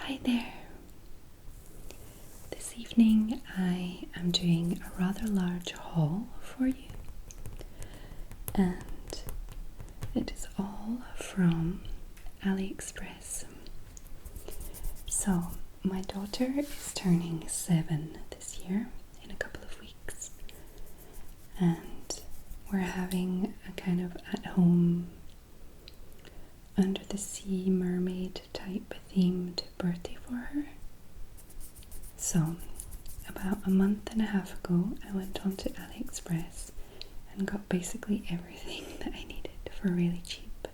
Hi there! This evening I am doing a rather large haul for you, and it is all from AliExpress. So, my daughter is turning 7 this year in a couple of weeks, and we're having a kind of at-home under the sea mermaid type themed birthday for her. So about a month and a half ago I went onto AliExpress and got basically everything that I needed for really cheap.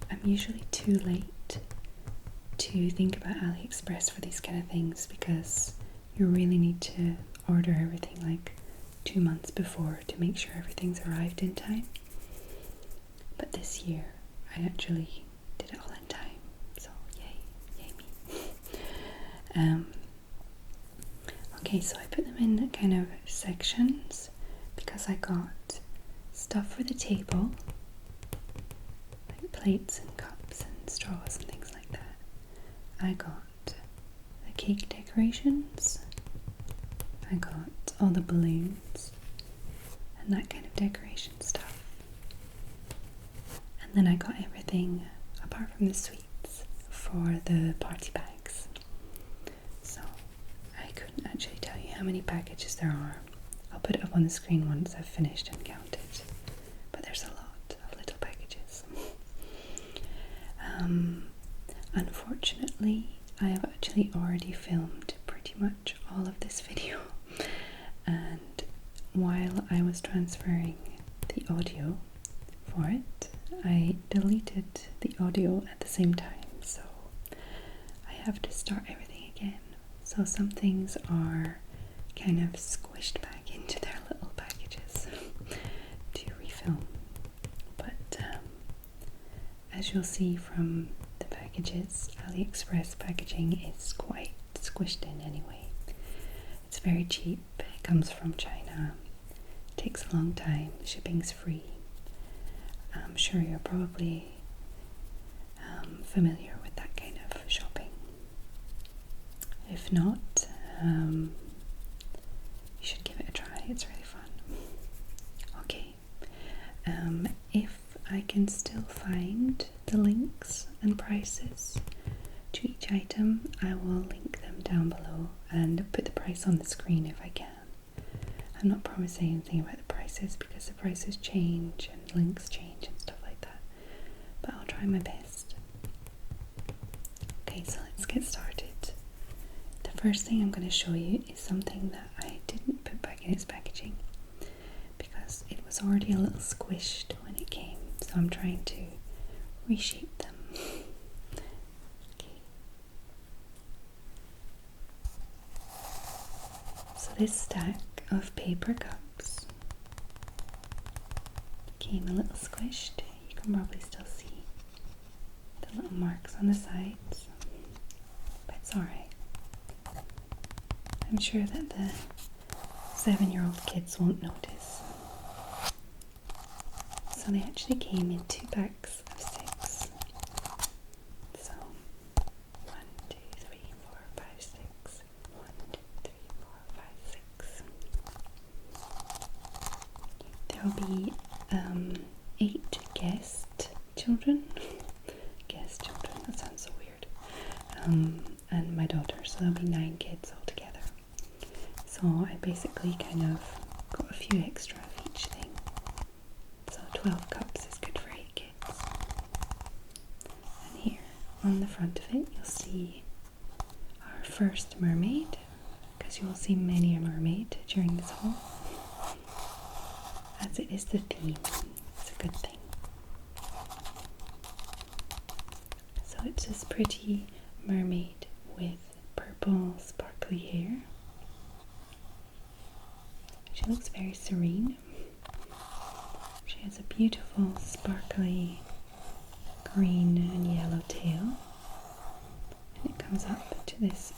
I'm usually too late to think about AliExpress for these kind of things because you really need to order everything like 2 months before to make sure everything's arrived in time. But this year, I actually did it all in time, so yay me. Okay, so I put them in kind of sections because I got stuff for the table, like plates and cups and straws and things like that. I got the cake decorations, I got all the balloons and that kind of decoration stuff. And then I got everything apart from the sweets for the party bags. So I couldn't actually tell you how many packages there are. I'll put it up on the screen once I've finished and counted. But there's a lot of little packages. Unfortunately, I have actually already filmed pretty much all of this video. And while I was transferring the audio for it, I deleted the audio at the same time, so I have to start everything again. So some things are kind of squished back into their little packages to refilm. But as you'll see from the packages, AliExpress packaging is quite squished in anyway. It's very cheap, it comes from China, it takes a long time, shipping's free. I'm sure you're probably familiar with that kind of shopping. If not, you should give it a try, it's really fun. Okay, if I can still find the links and prices to each item, I will link them down below and put the price on the screen if I can. I'm not promising anything about the prices because the prices change and links change and stuff like that, but I'll try my best. Okay, so let's get started. The first thing I'm going to show you is something that I didn't put back in its packaging because it was already a little squished when it came, so I'm trying to reshape them. Okay. So this stack of paper cups came a little squished. You can probably still see the little marks on the sides, but it's alright. I'm sure that the 7-year-old kids won't notice. So they actually came in 2 packs of 6. So 1, 2, 3, 4, 5, 6. 1, 2, 3, 4, 5, 6. There will be 8 guest children. Guest children, that sounds so weird. And my daughter, so there'll be 9 kids altogether. So I basically kind of got a few extra of each thing. So 12 cups is good for 8 kids. And here on the front of it, you'll see our first mermaid, because you will see many a mermaid during this haul, as it is the theme. It's a good thing. So it's this pretty mermaid with purple sparkly hair. She looks very serene. She has a beautiful sparkly green and yellow tail, and it comes up to this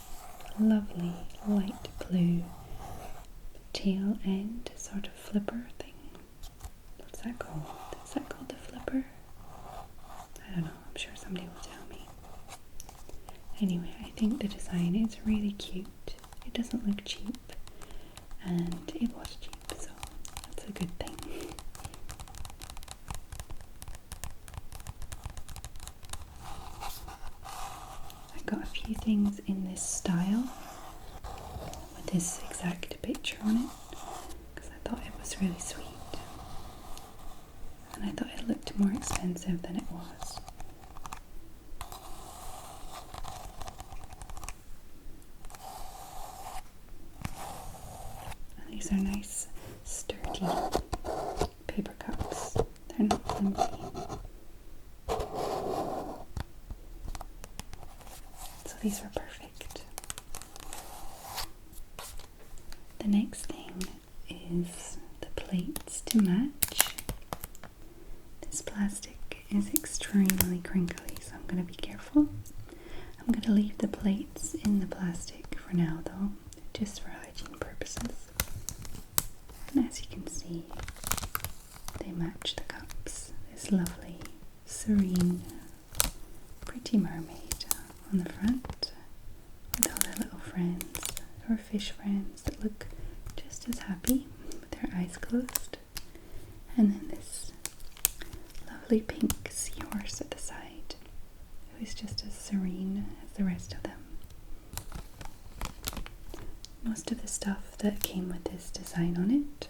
lovely light blue tail end sort of flipper thing. What's that called? Is that called the flipper? I don't know, I'm sure somebody will tell me. Anyway, I think the design is really cute. It doesn't look cheap, and it was cheap, so that's a good thing. I got a few things in this style with this exact picture on it because I thought it was really sweet, and I thought it looked more expensive than it was. These are nice, sturdy paper cups. They're not flimsy. So these were perfect. The next thing is the plates to match. This plastic is extremely crinkly, so I'm going to be careful. I'm going to leave the plates in the plastic for now though, just for hygiene purposes. And as you can see, they match the cups. This lovely, serene, pretty mermaid on the front with all their little friends, or fish friends that look just as happy with their eyes closed. And then this lovely pink seahorse at the side, who is just as serene as the rest of them. Most of the stuff that came with this design on it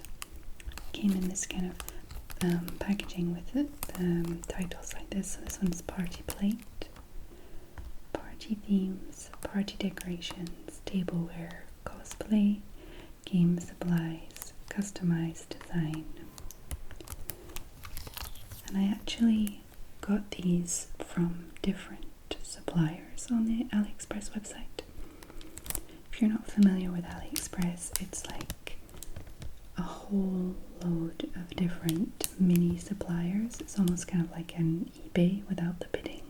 came in this kind of packaging with it, titles like this. So this one's party plate, party themes, party decorations, tableware, cosplay, game supplies, customized design. And I actually got these from different suppliers on the AliExpress website. If you're not familiar with AliExpress, it's like a whole load of different mini suppliers. It's almost kind of like an eBay without the bidding.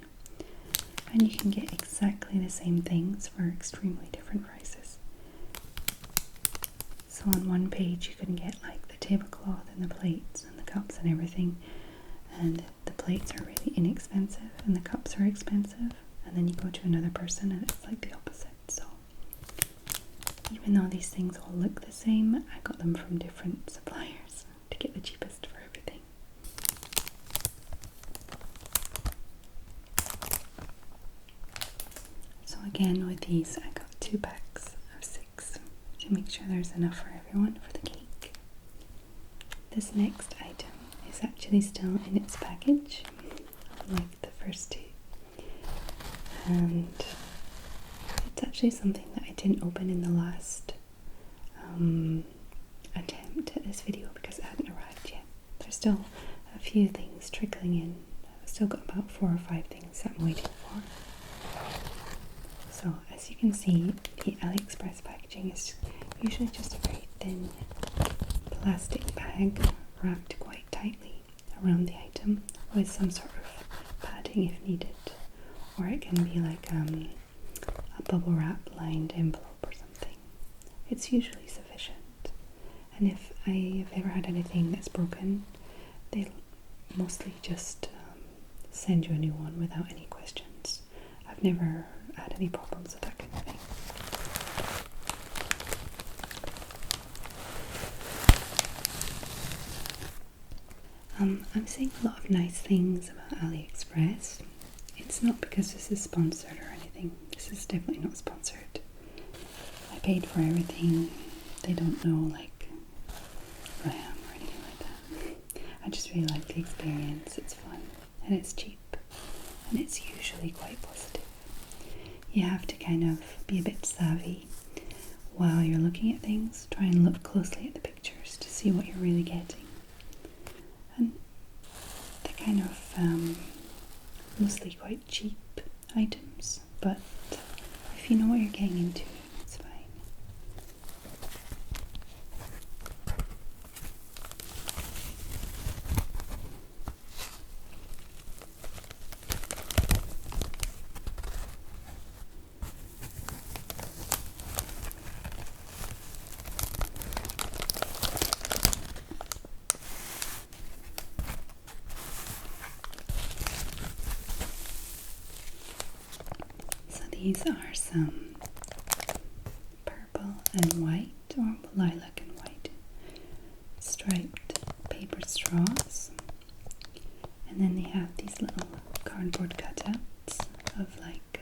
And you can get exactly the same things for extremely different prices. So on one page you can get like the tablecloth and the plates and the cups and everything. And the plates are really inexpensive and the cups are expensive. And then you go to another person and it's like the opposite. So even though these things all look the same, I got them from different suppliers to get the cheapest for everything. So again, with these, I got 2 packs of 6 to make sure there's enough for everyone for the cake. This next item is actually still in its package, like the first 2. And it's actually something that I didn't open in the last attempt at this video because it hadn't arrived yet. There's still a few things trickling in. I've still got about 4 or 5 things that I'm waiting for. So as you can see, the AliExpress packaging is usually just a very thin plastic bag wrapped quite tightly around the item with some sort of padding if needed. Or it can be like a bubble wrap lined envelope or something. It's usually sufficient. And if I've ever had anything that's broken, they mostly just send you a new one without any questions. I've never had any problems with that kind of thing. I'm seeing a lot of nice things about AliExpress. It's not because this is sponsored or anything. This is definitely not sponsored. I paid for everything. They don't know like who I am or anything like that. I just really like the experience. It's fun and it's cheap and it's usually quite positive. You have to kind of be a bit savvy while you're looking at things. Try and look closely at the pictures to see what you're really getting. And they're kind of mostly quite cheap items, but if you know what you're getting into, it's fine. these are some purple and white, or lilac and white, striped paper straws. And then they have these little cardboard cutouts of like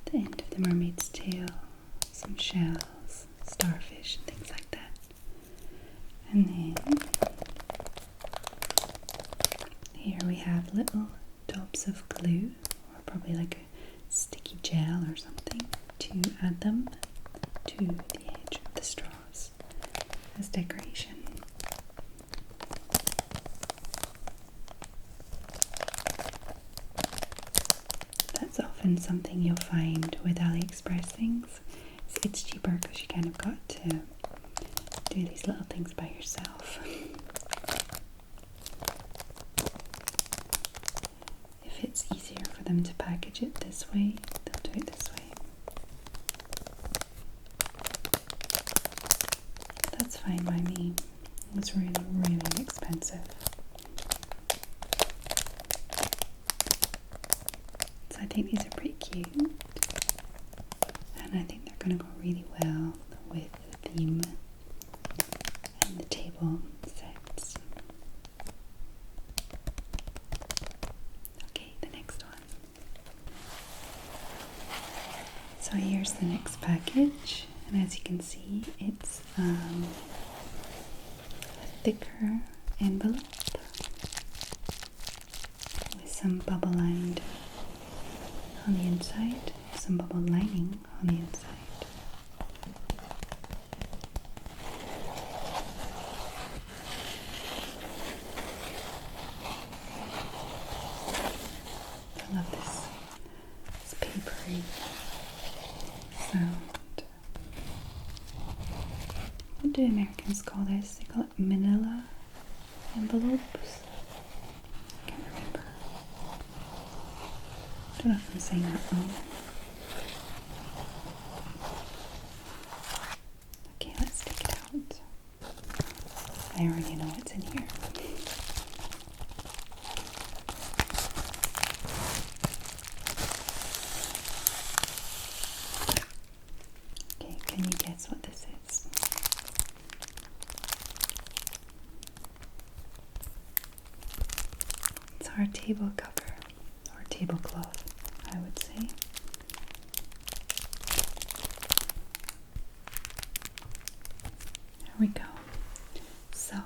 the end of the mermaid's tail, some shells, starfish, and things like that. And then here we have little dobs of glue, or probably like a sticky gel or something, to add them to the edge of the straws as decoration. That's often something you'll find with AliExpress things. It's cheaper because you kind of got to do these little things by yourself. If it's easier for them to package it this way, they'll do it this way. That's fine by me. It's really, really expensive. So I think these are pretty cute. And I think they're going to go really well with the theme and the table sets. Okay, the next one. So here's the next package, and as you can see, it's a thicker envelope with some bubble lined on the inside, some bubble lining on the inside. I love this papery sound. What do Americans call this? They call it manila envelopes. I can't remember. I don't know if I'm saying that wrong. Okay, let's take it out. I already know what's in here. Okay, can you guess what this is? It's our table cover, or tablecloth, I would say. There we go. So,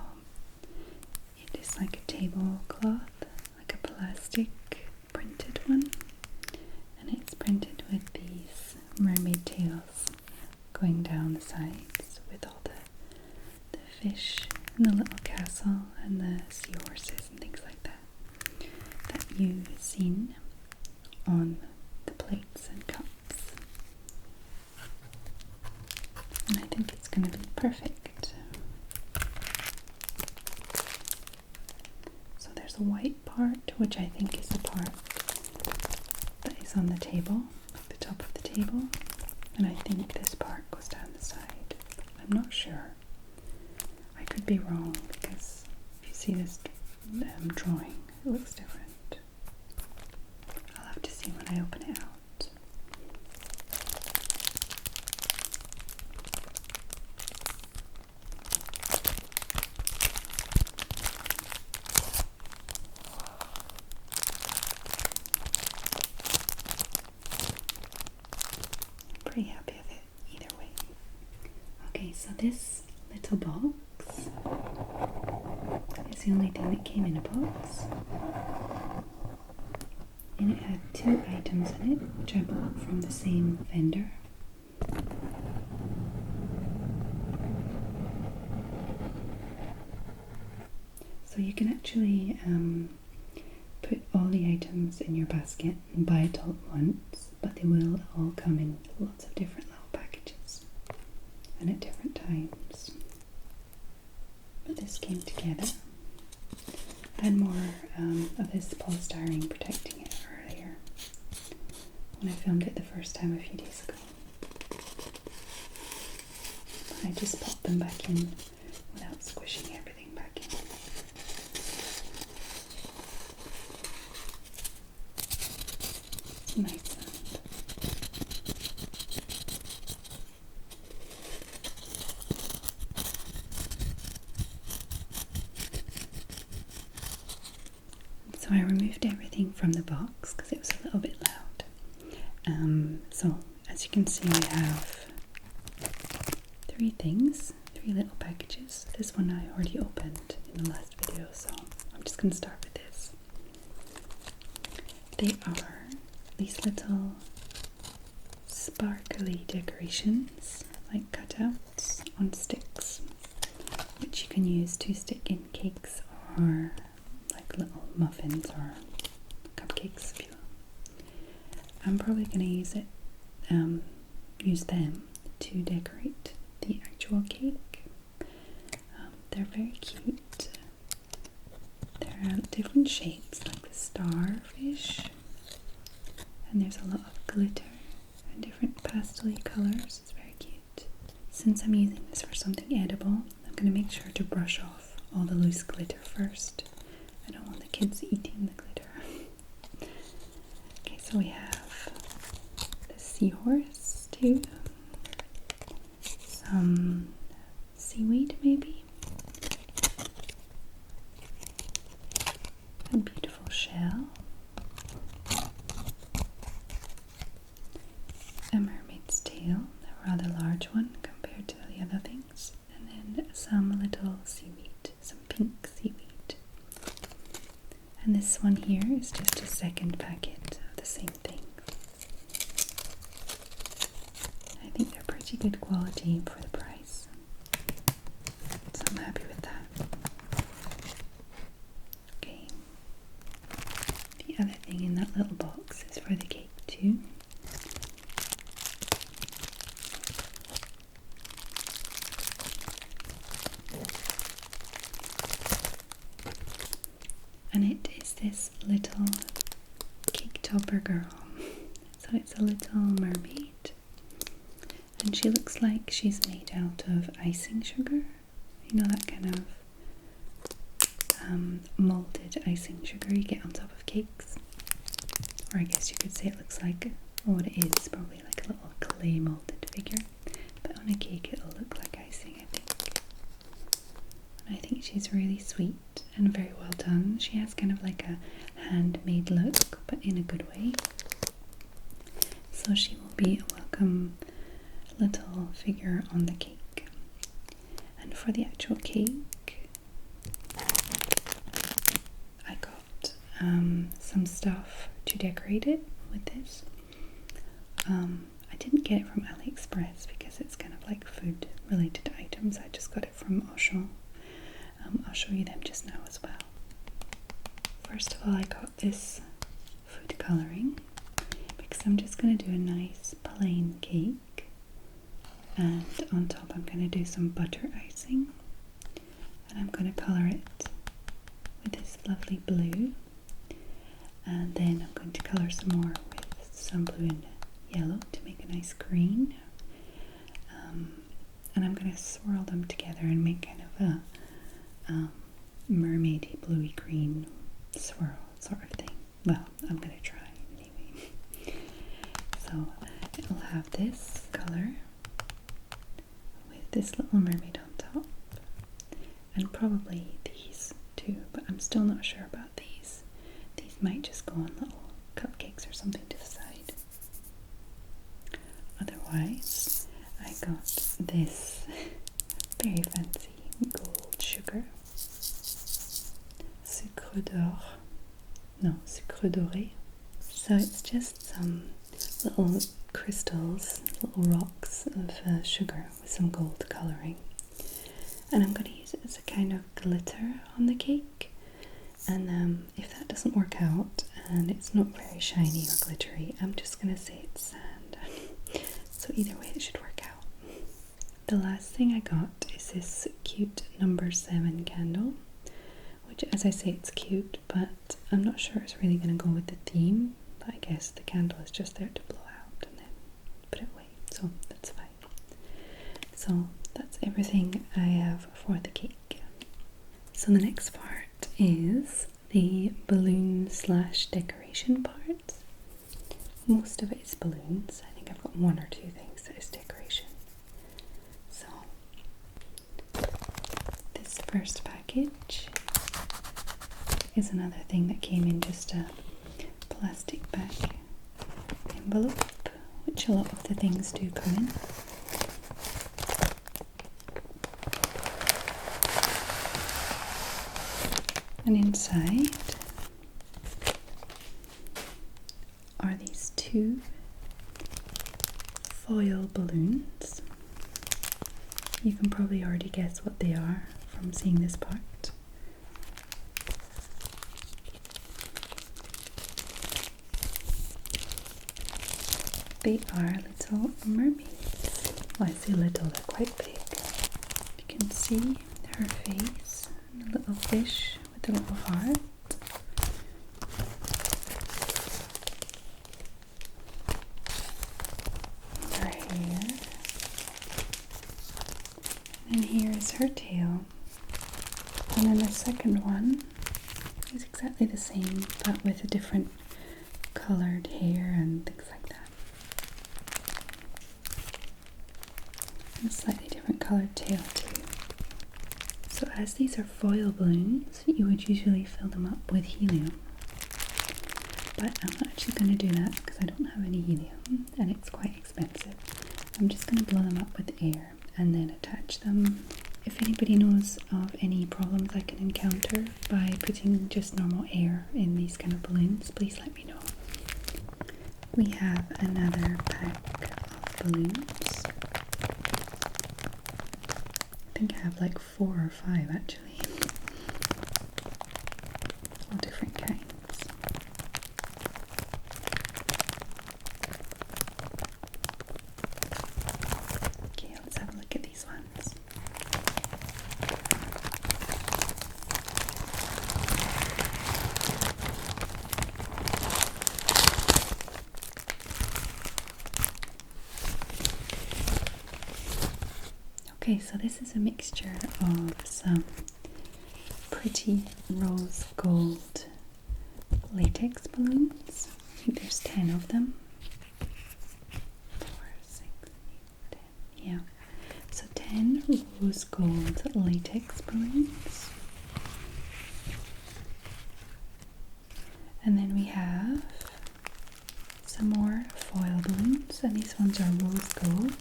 it is like a tablecloth, like a plastic printed one, and it's printed with these mermaid tails going down the sides with all the fish and the little castle and the seahorses and things like that you've seen on the plates and cups. And I think it's going to be perfect. So there's a white part, which I think is the part that is on the table, like the top of the table, and I think this part goes down the side. I'm not sure. I could be wrong, because if you see this drawing, it looks different. I'll have to see when I open it out. I'm pretty happy with it either way. Okay, so this little box is the only thing that came in a box. And it had 2 items in it, which I bought from the same vendor. So you can actually put all the items in your basket and buy it all at once, but they will all come in lots of different little packages and at different times. But this came together. I had more of this polystyrene protecting it earlier when I filmed it the first time a few days ago. But I just popped them back in without squishing everything back in. It's nice So I removed everything from the box because it was a little bit loud. So as you can see, we have three little packages. This one I already opened in the last video, so I'm just going to start with this. They are these little sparkly decorations, like cutouts on sticks, which you can use to stick in cakes or like little muffins or cupcakes if you will. I'm probably going to use them to decorate the actual cake. They're very cute. They're different shapes, like the starfish, and there's a lot of glitter and different pastel colors. It's very cute. Since I'm using this for something edible, I'm going to make sure to brush off all the loose glitter first. I don't want the kids eating the glitter. Okay, so we have the seahorse too. Some seaweed maybe. A beautiful shell. A mermaid's tail, a rather large one compared to the other things. And then some little seaweed, some pink seaweed. And this one here is just a second packet of the same thing. I think they're pretty good quality for the price, so I'm happy with that. Okay, the other thing in that little box is for the cake too. And it is this little cake topper girl. So it's a little mermaid. And she looks like she's made out of icing sugar. You know, that kind of molded icing sugar you get on top of cakes. Or I guess you could say it looks like, what it is, probably like a little clay molded figure. But on a cake it'll look like icing, I think. And I think she's really sweet and very well done. She has kind of like a handmade look, but in a good way. So she will be a welcome little figure on the cake. And for the actual cake, I got some stuff to decorate it with this. I didn't get it from AliExpress because it's kind of like food related items. I just got it from Auchan. I'll show you them just now as well. First of all, I got this food colouring because I'm just going to do a nice plain cake, and on top I'm going to do some butter icing, and I'm going to colour it with this lovely blue, and then I'm going to colour some more with some blue and yellow to make a nice green, and I'm going to swirl them together and make kind of a mermaidy bluey green swirl sort of thing. Well, I'm going to try anyway. So it'll have this colour with this little mermaid on top, and probably these too, but I'm still not sure about these. These might just go on little cupcakes or something to the side. Otherwise, I got this very fancy gold sugar. Sucre d'or. No, sucre doré. So it's just some little crystals, little rocks of sugar with some gold colouring. And I'm going to use it as a kind of glitter on the cake. And if that doesn't work out and it's not very shiny or glittery, I'm just going to say it's sand. So either way it should work out. The last thing I got is this cute number 7 candle, which, as I say, it's cute, but I'm not sure it's really going to go with the theme. But I guess the candle is just there to blow out and then put it away, so that's fine. So that's everything I have for the cake. So the next part is the balloon / decoration part. Most of it is balloons. I think I've got one or two things that is decoration. So this first package is another thing that came in just a plastic bag envelope, which a lot of the things do come in. And inside are these two foil balloons. You can probably already guess what they are from seeing this part. They are little mermaids. Well, I say little, they're quite big. You can see her face, and a little fish with a little heart. Her hair. And here is her tail. And then the second one is exactly the same, but with a different coloured hair and things like that. And a slightly different coloured tail too. So as these are foil balloons, you would usually fill them up with helium. But I'm not actually going to do that because I don't have any helium and it's quite expensive. I'm just going to blow them up with air and then attach them. If anybody knows of any problems I can encounter by putting just normal air in these kind of balloons, please let me know. We have another pack of balloons. I think I have like 4 or 5 actually. All different kinds. Okay, let's have a look at these ones. Okay, so this is a mixture of some pretty rose gold latex balloons. I think there's 10 of them. 4, 6, 8, 10. Yeah. So 10 rose gold latex balloons. And then we have some more foil balloons, and these ones are rose gold.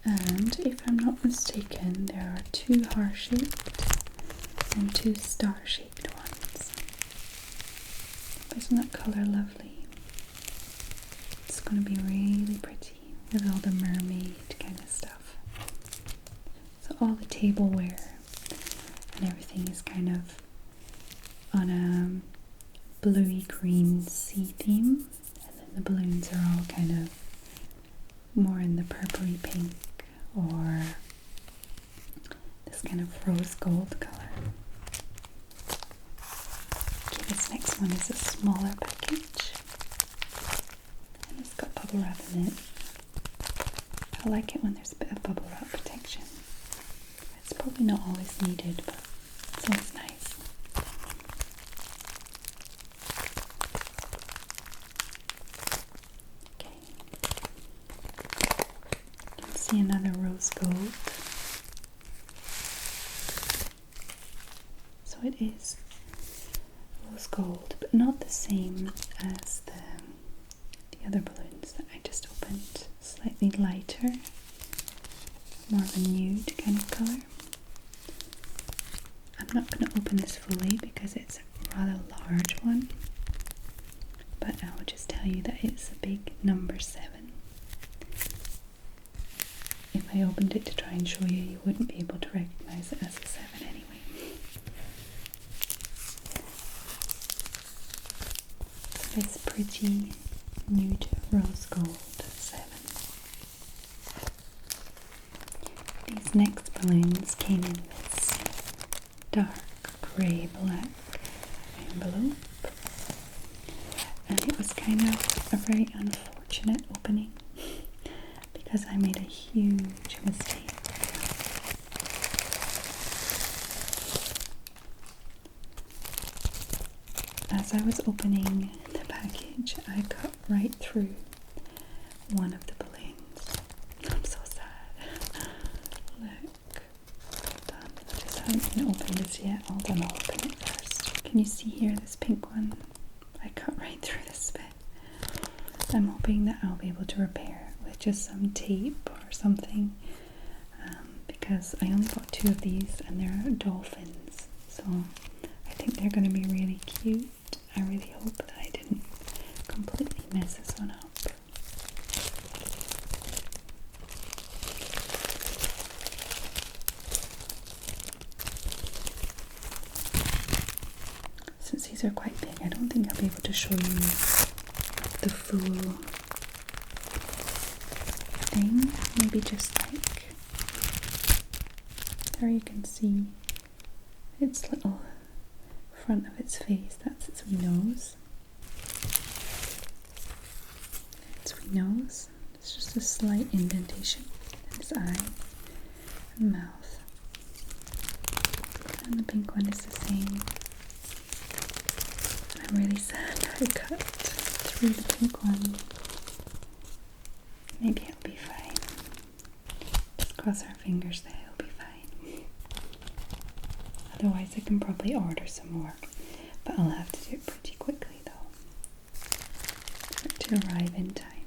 And if I'm not mistaken, there are 2 heart-shaped and 2 star-shaped ones. Isn't that colour lovely? It's going to be really pretty with all the mermaid kind of stuff. So all the tableware and everything is kind of on a bluey green sea theme, and then the balloons are all kind of more in the purpley pink or this kind of rose gold colour. Okay, this next one is a smaller package and it's got bubble wrap in it. I like it when there's a bit of bubble wrap protection. It's probably not always needed, but it's always nice. See another rose gold. So it is rose gold, but not the same as the other balloons that I just opened. Slightly lighter, more of a nude kind of colour. I'm not going to open this fully because it's a rather large one, but I will just tell you that it's a big number 7. If I opened it to try and show you, you wouldn't be able to recognise it as a 7 anyway. So this pretty nude rose gold 7. These next balloons came in this dark grey black envelope, and it was kind of a very unfortunate opening because I made a huge mistake. As I was opening the package, I cut right through one of the balloons. I'm so sad. Look, hold on, I'll just haven't even opened this yet. Hold on, I'll open it first. Can you see here this pink one? I cut right through this bit. I'm hoping that I'll be able to repair it with just some tape or something, because I only got 2 of these and they're dolphins, so I think they're going to be really cute. I really hope that I didn't completely mess this one up. Since these are quite big, I don't think I'll be able to show you the full thing. Maybe just like, there you can see its little front of its face. That's its wee nose. Its wee nose. It's just a slight indentation in its eye and mouth. And the pink one is the same. I'm really sad I cut through the pink one. Maybe it'll be fine. Just cross our fingers that it'll be fine. Otherwise I can probably order some more, but I'll have to do it pretty quickly though, for it to arrive in time.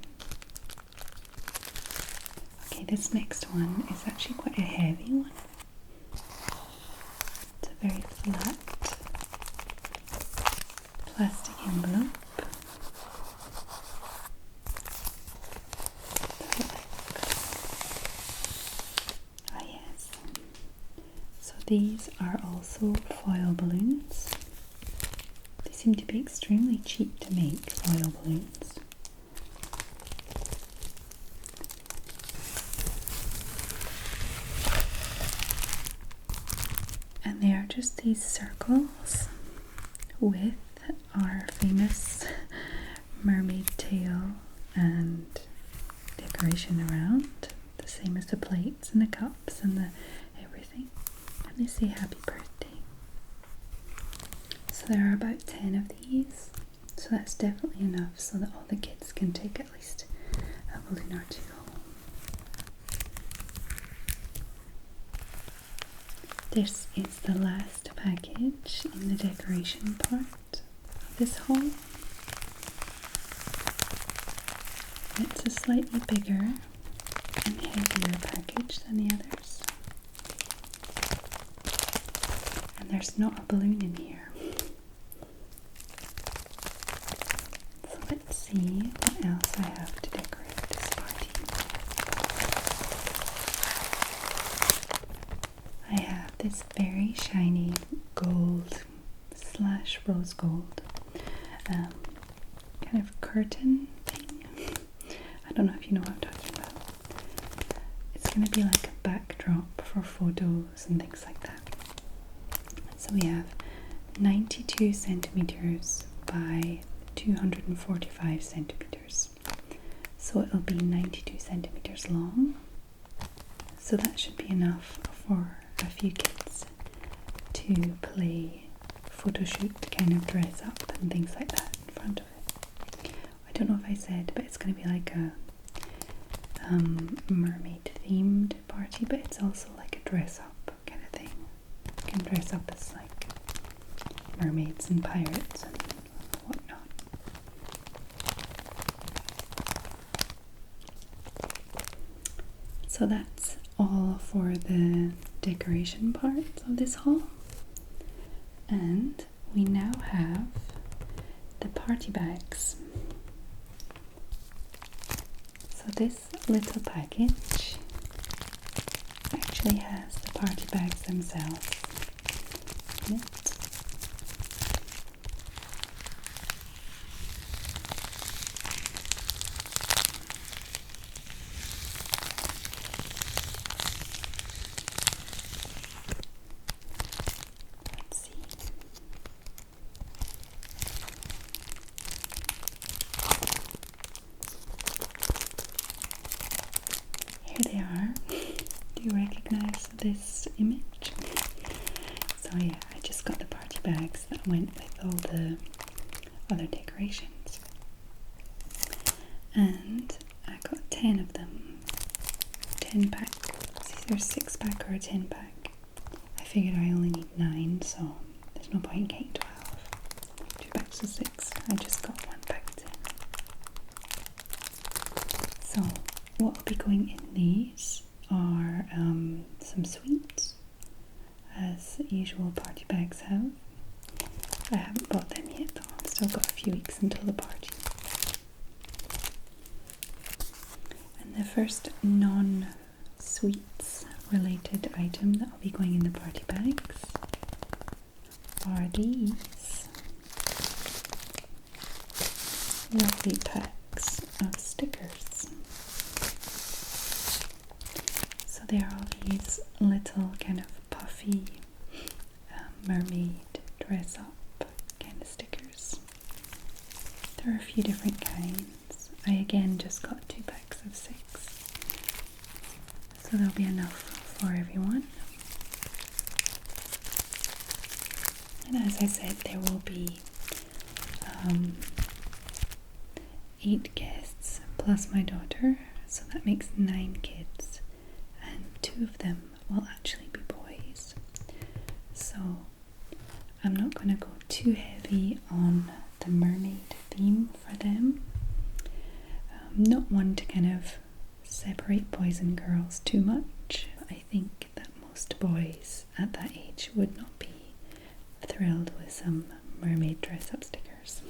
Okay, this next one is actually quite a heavy one. It's a very flat plastic envelope. Ah yes. So these are also foil balloons. They seem to be extremely cheap to make, foil balloons. And they are just these circles with our famous mermaid tail and decoration around, the same as the plates and the cups and the everything. And they say happy birthday. So there are about 10 of these, so that's definitely enough so that all the kids can take at least a balloon or 2 home. This is the last package in the decoration part of this haul. It's a slightly bigger and heavier package than the others. And there's not a balloon in here. So let's see what else I have to decorate this party. I have this very shiny gold / rose gold kind of curtain thing. I don't know if you know what I'm talking about. It's going to be like a backdrop for photos and things like that. So we have 92 centimeters by 245 centimeters. So it'll be 92 centimeters long. So that should be enough for a few kids to play photo shoot, kind of dress up and things like that in front of it. I don't know if I said, but it's going to be like a mermaid themed party, but it's also like a dress up kind of thing. You can dress up as like mermaids and pirates and whatnot. So that's all for the decoration part of this haul. And we now have the party bags. So this little package actually has the party bags themselves in it. Let's see. Here they are. Do you recognize this image? So yeah, I just got the party bags that went with all the other decorations. And I got 10 of them. 10 pack. It's either a 6-pack or a 10-pack. I figured I only need 9, so there's no point in getting 12. 2 packs of 6. I just got 1 packet in. So what will be going in these are some sweets, as usual party bags have. I haven't bought them yet though, I've still got a few weeks until the party. And the first non-sweets related item that will be going in the party bags are these lovely packs of stickers. So they are all these little kind of puffy mermaid dress up kind of stickers. There are a few different kinds. I again just got 2 packs of 6, so there'll be enough for everyone. And as I said, there will be 8 guests plus my daughter, so that makes 9 kids, and 2 of them will actually be boys. So I'm not going to go too heavy on the mermaid theme for them. Not one to kind of separate boys and girls too much. I think that most boys at that age would not be thrilled with some mermaid dress up stickers.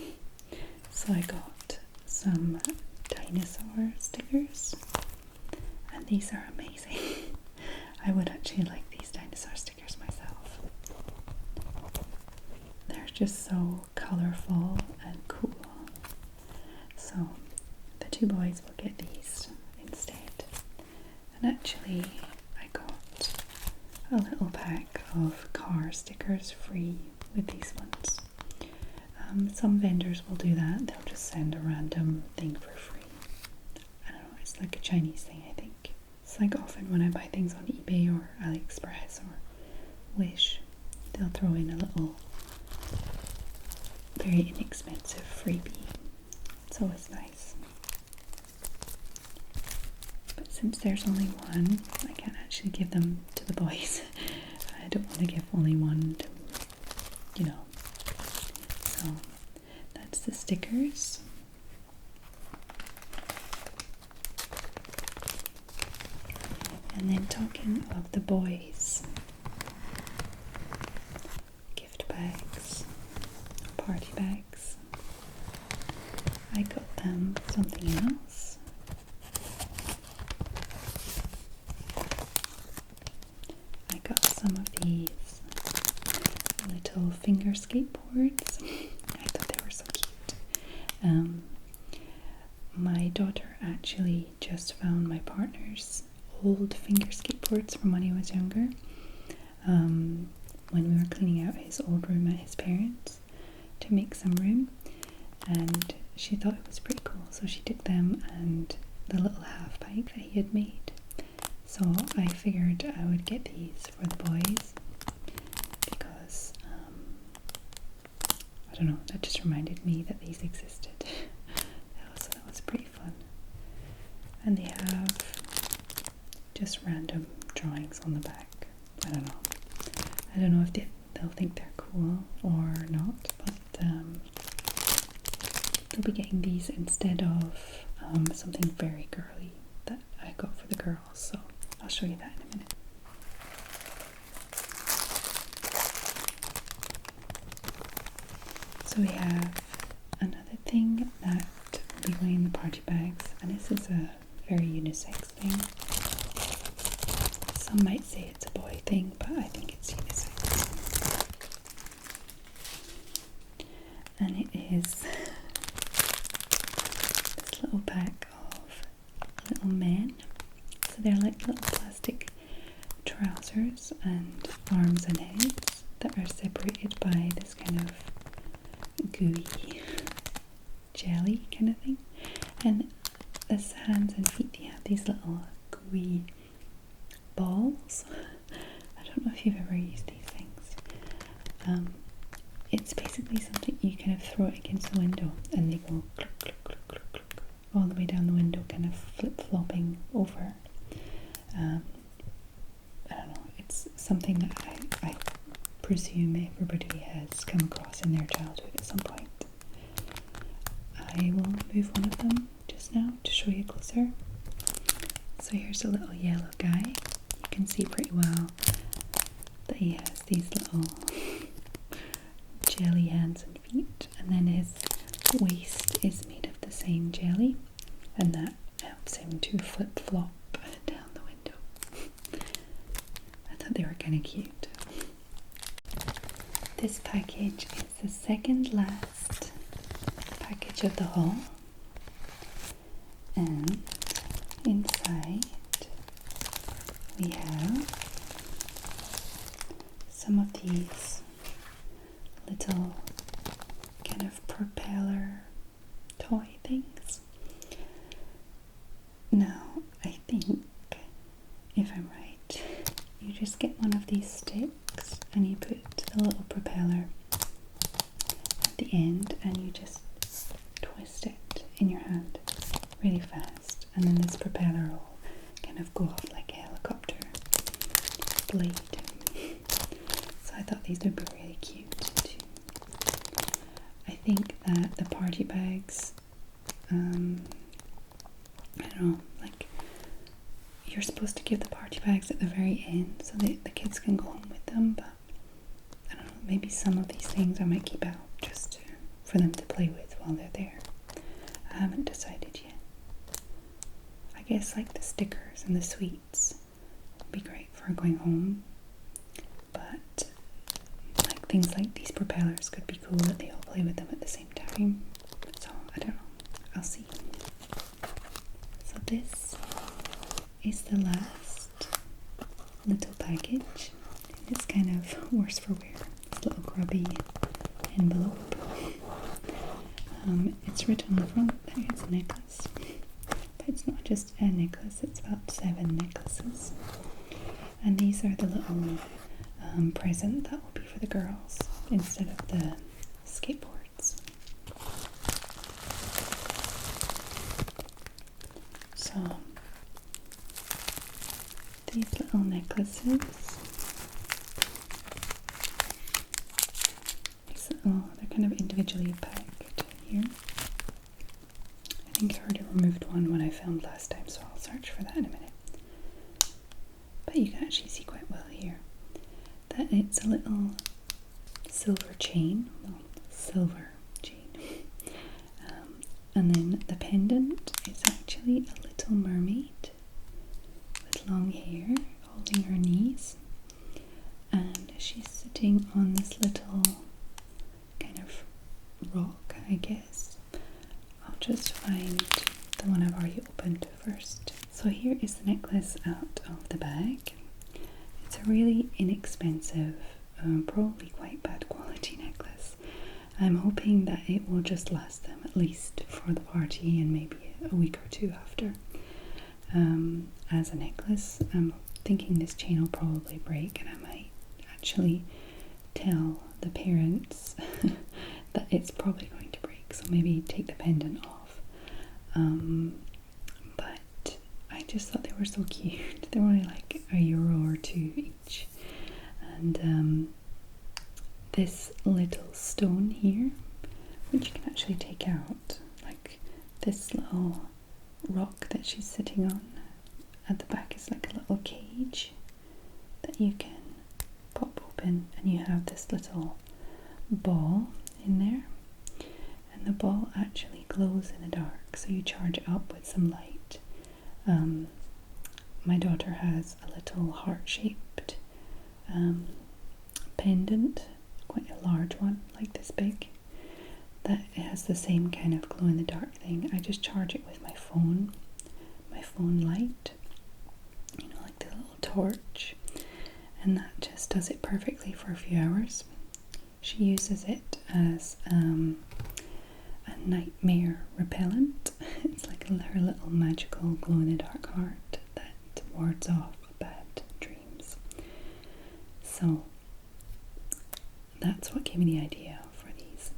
So I got some dinosaur stickers, and these are amazing. I would actually like these dinosaur stickers myself. They're just so colourful and cool. So the 2 boys will get these instead. And actually I got a little pack of car stickers free with these ones. Some vendors will do that. They'll just send a random thing for free. I don't know, it's like a Chinese thing, I think. It's like often when I buy things on eBay or AliExpress or Wish, they'll throw in a little very inexpensive freebie. It's always nice. But since there's only 1, I can't actually give them to the boys. I don't want to give only 1 to, you know. So that's the stickers. And then talking of the boys, gift bags, party bags, I got them something else. I got some of these little finger skateboards. I thought they were so cute. My daughter actually just found my partner's old finger skateboards from when he was younger, when we were cleaning out his old room at his parents' to make some room, and she thought it was pretty cool, so she took them and the little half pipe that he had made. So I figured I would get these for the boys because I don't know, that just reminded me that these existed. So that was pretty fun. And they have just random drawings on the back. I don't know if they'll think they're cool or not, but they'll be getting these instead of something very girly that I got for the girls, so I'll show you that in a minute. So we have another thing that will be going in the party bags, and this is a very unisex thing. Some might say it's a boy thing, but I think it's unisex. And it is this little pack of little men. So they're like little plastic trousers and arms and heads that are separated by this kind of gooey jelly kind of thing. And as hands and feet, they have these little gooey balls. I don't know if you've ever used these things. It's basically something you kind of throw it against the window and they go cluck, cluck, cluck, cluck, cluck, all the way down the window, kind of flip-flopping over. I don't know, it's something that I presume everybody has come across in their childhood at some point. I will move one of them just now to show you closer. So here's a little yellow guy. You can see pretty well that he has these little jelly hands and feet, and then his waist is made of the same jelly, and that helps him to flip-flop down the window. I thought they were kind of cute. This package is the second last package of the haul, and inside we have some of these little kind of propeller toy things. Now, I think, if I'm right, you just get one of these sticks and you put the little propeller at the end and you just twist it in your hand really fast, and then this propeller will kind of go off like a helicopter blade. So I thought these would be really cute too. I think that the party bags, I don't know, like you're supposed to give the party bags at the very end so that the kids can go home with them, but I don't know, maybe some of these things I might keep out just for them to play with while they're there. I haven't decided yet. I guess like the stickers and the sweets would be great for going home, but like things like these propellers could be cool that they all play with them at the same time. So I don't know, I'll see. So this is the last little package. It's kind of worse for wear, this little grubby envelope. It's written on the front that it's a necklace, but it's not just a necklace, it's about 7 necklaces. And these are the little present that will be for the girls instead of the skateboards. So these little necklaces, they're kind of individually packed here. I think I already removed one when I filmed last time, so I'll search for that in a minute. But you can actually see quite well here that it's a little silver chain, and then the pendant is actually a little mermaid with long hair holding her knees, and she's sitting on this little kind of rock, I guess. I'll just find the one I've already opened first. So here is the necklace out of the bag. It's a really inexpensive, probably quite bad quality necklace. I'm hoping that it will just last them at least for the party and maybe a week or two after. As a necklace, I'm thinking this chain will probably break, and I might actually tell the parents that it's probably going to break, so maybe take the pendant off. But I just thought they were so cute. They were only like €1 or 2 each. And this little stone here, which you can actually take out, like this little rock that she's sitting on, at the back is like a little cage that you can pop open, and you have this little ball in there, and the ball actually glows in the dark, so you charge it up with some light. My daughter has a little heart-shaped pendant, quite a large one, like this big, that has the same kind of glow-in-the-dark thing. I just charge it with my phone light, you know, like the little torch, and that just does it perfectly for a few hours. She uses it as a nightmare repellent. It's like her little magical glow-in-the-dark heart that wards off bad dreams. So that's what gave me the idea for these.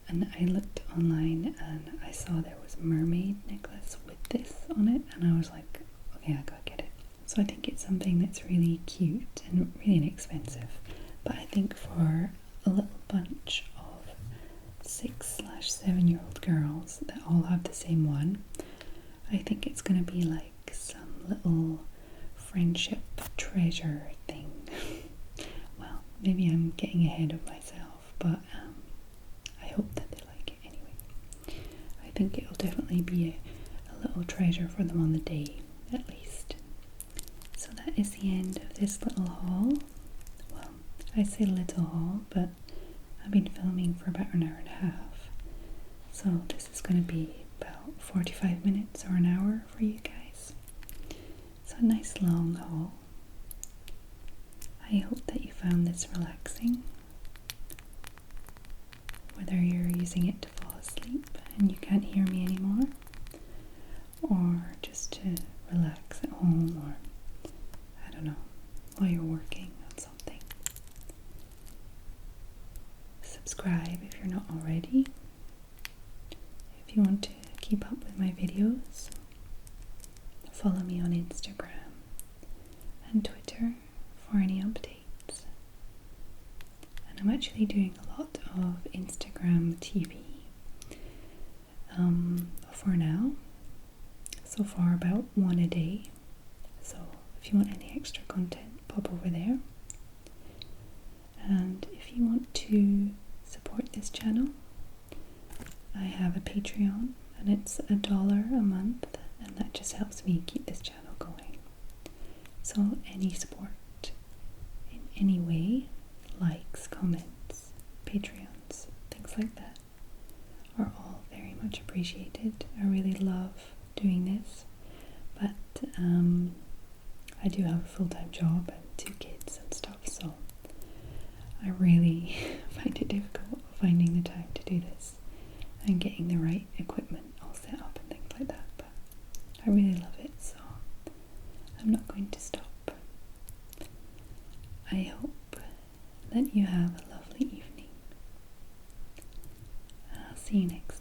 And I looked online and I saw there was a mermaid necklace with this on it, and I was like, okay, I gotta get it. So I think it's something that's really cute and really inexpensive. but I think for a little bunch of 6/7-year-old girls that all have the same one, I think it's going to be like some little friendship treasure thing. Well, maybe I'm getting ahead of myself, but I hope that they like it anyway. I think it'll definitely be a little treasure for them on the day, at least. So that is the end of this little haul. Well, I say little haul, but I've been filming for about an hour and a half. So this is going to be about 45 minutes or an hour for you guys. So a nice long haul. I hope that you found this relaxing. Whether you're using it to fall asleep and you can't hear me anymore, or just to relax at home, or I don't know, while you're working on something. Subscribe if you're not already. If you want to keep up with my videos, follow me on Instagram and Twitter for any updates. And I'm actually doing a lot of Instagram TV for now. So far about one a day. So if you want any extra content, pop over there. And if you want to support this channel, I have a Patreon, and it's $1 a month, and that just helps me keep this channel going. So any support in any way, likes, comments, Patreons, things like that, are all very much appreciated. I really love doing this, but I do have a full-time job and 2 kids and stuff, so I really find it difficult finding the time to do this and getting the right equipment all set up and things like that, but I really love it, so I'm not going to stop. I hope that you have a lovely evening, and I'll see you next time.